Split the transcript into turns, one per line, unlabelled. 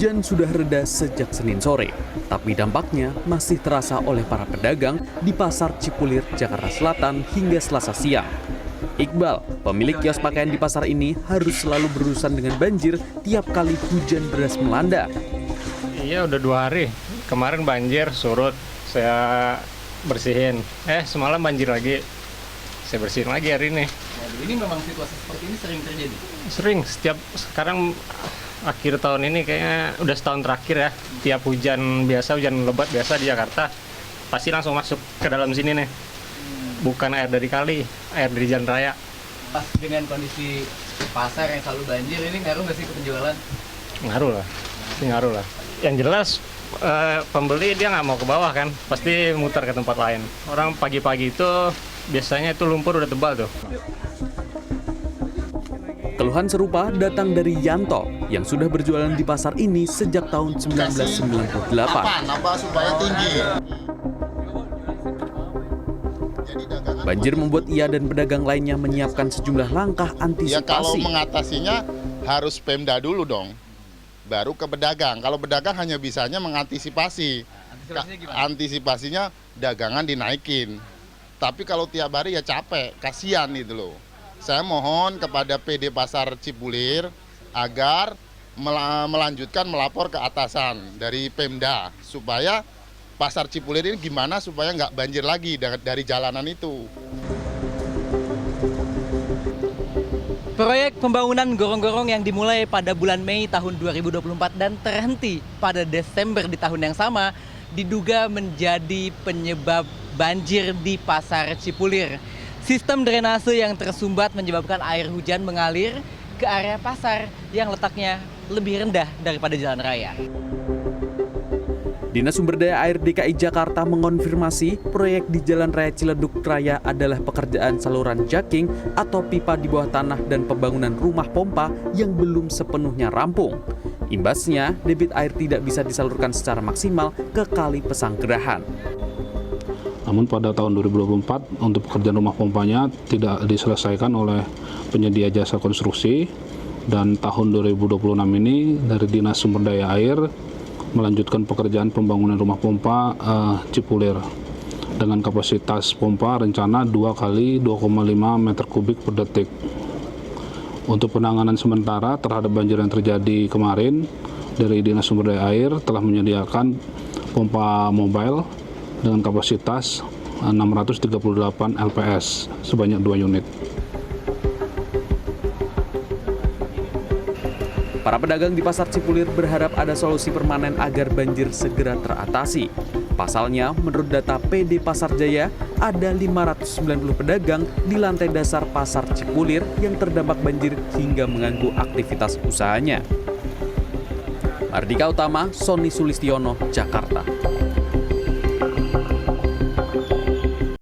Hujan sudah reda sejak Senin sore, tapi dampaknya masih terasa oleh para pedagang di Pasar Cipulir, Jakarta Selatan hingga Selasa siang. Iqbal, pemilik kios pakaian di pasar ini, harus selalu berurusan dengan banjir tiap kali hujan deras melanda.
Iya, udah 2 hari. Kemarin banjir, surut, saya bersihin. Semalam banjir lagi, saya bersihin lagi hari ini.
Ini memang situasi seperti ini sering terjadi?
Sering, sekarang akhir tahun ini kayaknya udah setahun terakhir ya. Tiap hujan biasa, hujan lebat biasa di Jakarta, pasti langsung masuk ke dalam sini nih. Bukan air dari kali, air dari jalan raya.
Pas dengan kondisi pasar yang selalu banjir, ini ngaruh nggak sih ke penjualan?
Ngaruh lah. Yang jelas pembeli dia nggak mau ke bawah kan, pasti muter ke tempat lain. Orang pagi-pagi itu biasanya itu lumpur udah tebal tuh.
Keluhan serupa datang dari Yanto yang sudah berjualan di pasar ini sejak tahun 1998.
Apa supaya tinggi?
Banjir membuat ia dan pedagang lainnya menyiapkan sejumlah langkah antisipasi.
Ya kalau mengatasinya harus Pemda dulu dong, baru ke pedagang. Kalau pedagang hanya bisanya mengantisipasi. Antisipasinya dagangan dinaikin. Tapi kalau tiap hari ya capek, kasihan itu loh. Saya mohon kepada PD Pasar Cipulir agar melanjutkan melapor ke atasan dari Pemda supaya Pasar Cipulir ini gimana supaya nggak banjir lagi dari jalanan itu.
Proyek pembangunan gorong-gorong yang dimulai pada bulan Mei tahun 2024 dan terhenti pada Desember di tahun yang sama diduga menjadi penyebab banjir di Pasar Cipulir. Sistem drainase yang tersumbat menyebabkan air hujan mengalir ke area pasar yang letaknya lebih rendah daripada jalan raya.
Dinas Sumber Daya Air DKI Jakarta mengonfirmasi proyek di Jalan Raya Ciledug Raya adalah pekerjaan saluran jacking atau pipa di bawah tanah dan pembangunan rumah pompa yang belum sepenuhnya rampung. Imbasnya, debit air tidak bisa disalurkan secara maksimal ke Kali Pesanggerahan.
Namun pada tahun 2024 untuk pekerjaan rumah pompanya tidak diselesaikan oleh penyedia jasa konstruksi, dan tahun 2026 ini dari Dinas Sumber Daya Air melanjutkan pekerjaan pembangunan rumah pompa Cipulir dengan kapasitas pompa rencana 2 kali 2,5 meter kubik per detik. Untuk penanganan sementara terhadap banjir yang terjadi kemarin, dari Dinas Sumber Daya Air telah menyediakan pompa mobile dengan kapasitas 638 LPS sebanyak 2 unit.
Para pedagang di Pasar Cipulir berharap ada solusi permanen agar banjir segera teratasi. Pasalnya, menurut data PD Pasar Jaya, ada 590 pedagang di lantai dasar Pasar Cipulir yang terdampak banjir hingga mengganggu aktivitas usahanya. Mardika Utama, Sony Sulistiono, Jakarta.